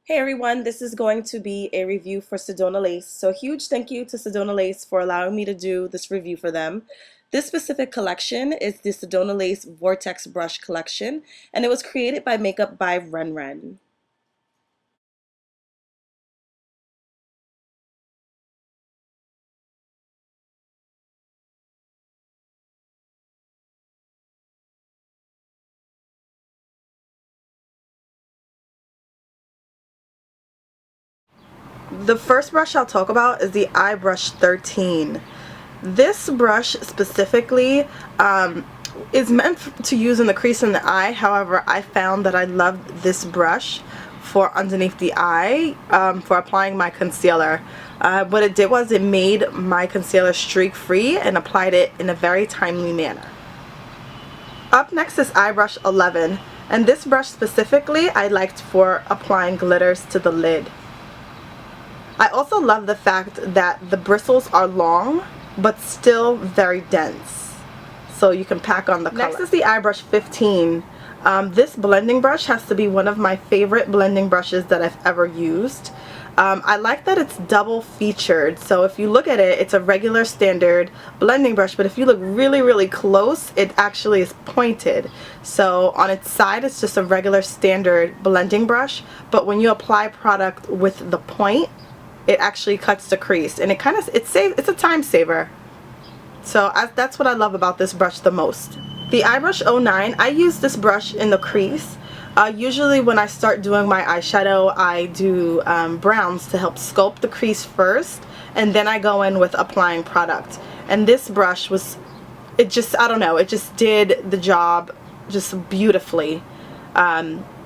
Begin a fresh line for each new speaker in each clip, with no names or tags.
Hey everyone, this is going to be a review for SEDONALACE. So huge thank you to SEDONALACE for allowing me to do this review for them. This specific collection is the SEDONALACE Vortex Brush Collection, and it was created by Makeup by Ren. The first brush I'll talk about is the Eye Brush 13. This brush specifically is meant to use in the crease in the eye. However, I found that I loved this brush for underneath the eye for applying my concealer. What it did was it made my concealer streak free and applied it in a very timely manner. Up next is Eye Brush 11, and this brush specifically I liked for applying glitters to the lid. I also love the fact that the bristles are long but still very dense, so you can pack on the color. Next is the Eye Brush 15. This blending brush has to be one of my favorite blending brushes that I've ever used. I like that it's double featured, so if you look at it, it's a regular standard blending brush, but if you look really close, it actually is pointed. So on its side it's just a regular standard blending brush, but when you apply product with the point, it actually cuts the crease, and it's a time saver. So that's what I love about this brush the most. The Eye Brush 09, I use this brush in the crease. Usually when I start doing my eyeshadow, I do browns to help sculpt the crease first, and then I go in with applying product. And this brush I don't know, it just did the job just beautifully.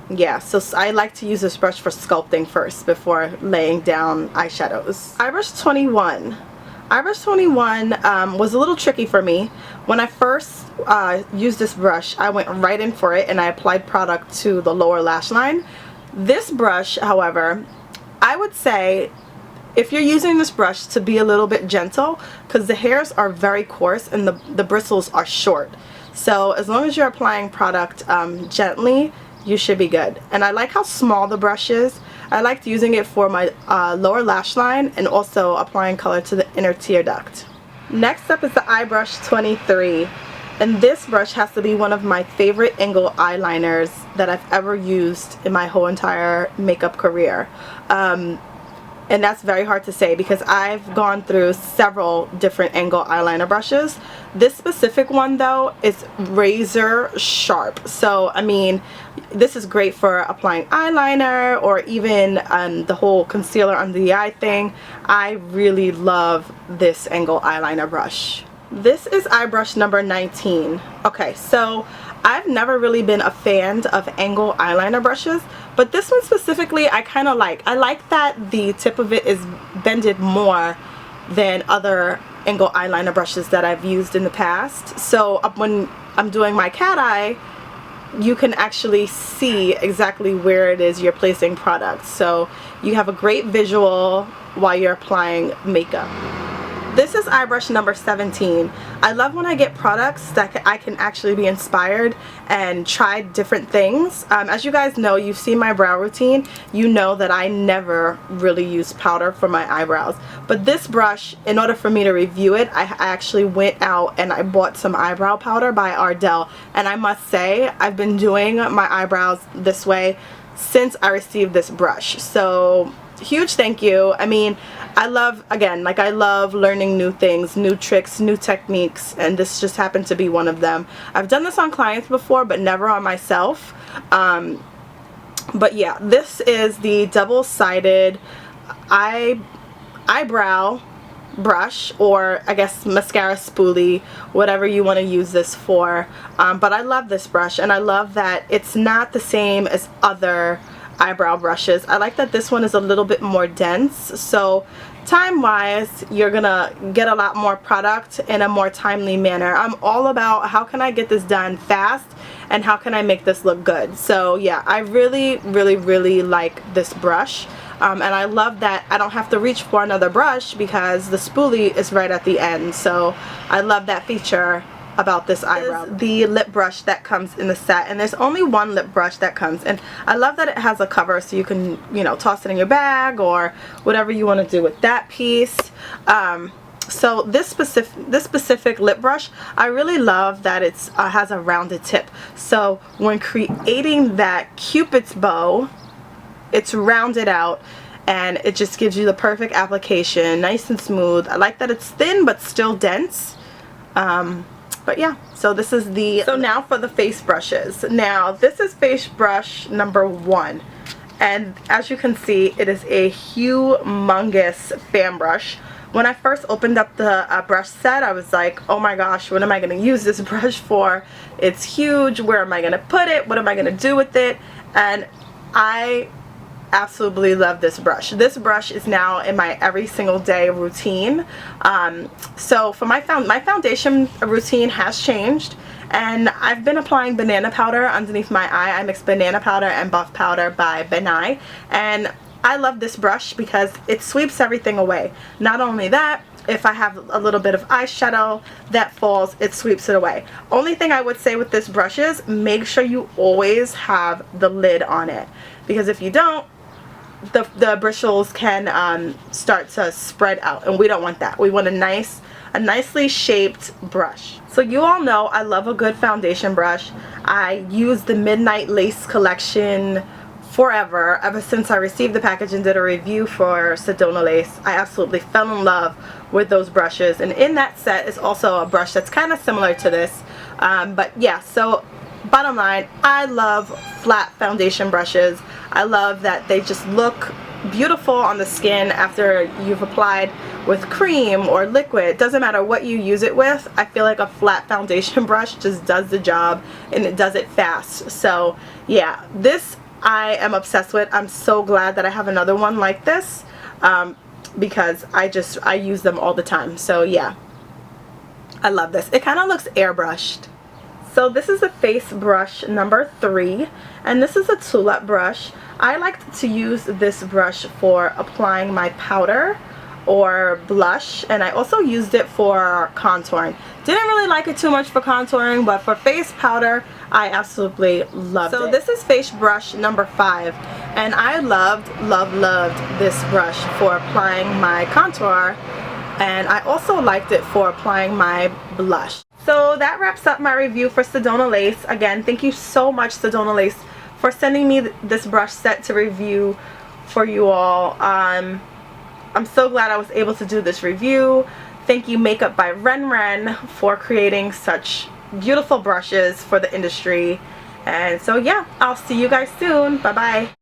Yeah, so I like to use this brush for sculpting first before laying down eyeshadows. Eye Brush 21. Eye Brush 21 was a little tricky for me. When I first used this brush, I went right in for it and I applied product to the lower lash line. This brush, however, I would say if you're using this brush to be a little bit gentle, because the hairs are very coarse and the bristles are short. So as long as you're applying product gently, you should be good. And I like how small the brush is. I liked using it for my lower lash line and also applying color to the inner tear duct. Next up is the Eye Brush 23. And this brush has to be one of my favorite angle eyeliners that I've ever used in my whole entire makeup career. And that's very hard to say because I've gone through several different angle eyeliner brushes. This specific one though is razor sharp. So I mean, this is great for applying eyeliner or even the whole concealer under the eye thing. I really love this angle eyeliner brush. This is Eye Brush number 19. Okay, so I've never really been a fan of angle eyeliner brushes, but this one specifically I kind of like. I like that the tip of it is bended more than other angle eyeliner brushes that I've used in the past. So when I'm doing my cat eye, you can actually see exactly where it is you're placing product. So you have a great visual while you're applying makeup. This is Eye Brush number 17. I love when I get products that I can actually be inspired and try different things. As you guys know, you've seen my brow routine, you know that I never really use powder for my eyebrows. But this brush, in order for me to review it, I actually went out and I bought some eyebrow powder by Ardell. And I must say, I've been doing my eyebrows this way since I received this brush. So huge thank you. I mean, I love learning new things, new tricks, new techniques, and this just happened to be one of them. I've done this on clients before, but never on myself. But yeah, this is the double-sided eyebrow brush, or I guess mascara spoolie, whatever you want to use this for. But I love this brush, and I love that it's not the same as other eyebrow brushes. I like that this one is a little bit more dense, so time wise you're gonna get a lot more product in a more timely manner. I'm all about how can I get this done fast and how can I make this look good. So yeah, I really like this brush, and I love that I don't have to reach for another brush because the spoolie is right at the end. So I love that feature about this eyebrow. This is the lip brush that comes in the set, and there's only one lip brush that comes, and I love that it has a cover so you can, you know, toss it in your bag or whatever you want to do with that piece. So this specific lip brush, I really love that it's has a rounded tip. So when creating that Cupid's bow, it's rounded out and it just gives you the perfect application, nice and smooth. I like that it's thin but still dense. But yeah, so this is the, so now for the face brushes. Now this is face brush number 1, and as you can see, it is a humongous fan brush. When I first opened up the brush set, I was like, oh my gosh, what am I going to use this brush for? It's huge. Where am I going to put it? What am I going to do with it? And I absolutely love this brush. This brush is now in my every single day routine. So for my foundation routine has changed, and I've been applying banana powder underneath my eye. I mix banana powder and buff powder by Benai, and I love this brush because it sweeps everything away. Not only that, if I have a little bit of eyeshadow that falls, it sweeps it away. Only thing I would say with this brush is make sure you always have the lid on it, because if you don't, the bristles can start to spread out, and we don't want that. We want a nicely shaped brush. So you all know I love a good foundation brush. I use the Midnight Lace collection forever. Ever since I received the package and did a review for SEDONALACE, I absolutely fell in love with those brushes, and in that set is also a brush that's kind of similar to this. But yeah, so bottom line, I love flat foundation brushes. I love that they just look beautiful on the skin after you've applied with cream or liquid. Doesn't matter what you use it with. I feel like a flat foundation brush just does the job, and it does it fast. So yeah, this I am obsessed with. I'm so glad that I have another one like this, because I use them all the time. So yeah, I love this. It kind of looks airbrushed. So this is a face brush number 3, and this is a tulip brush. I like to use this brush for applying my powder or blush, and I also used it for contouring. Didn't really like it too much for contouring, but for face powder, I absolutely loved it. So this is face brush number 5, and I loved this brush for applying my contour, and I also liked it for applying my blush. So that wraps up my review for SEDONALACE. Again, thank you so much, SEDONALACE, for sending me this brush set to review for you all. I'm so glad I was able to do this review. Thank you, Makeup by Ren, for creating such beautiful brushes for the industry. And so yeah, I'll see you guys soon. Bye bye.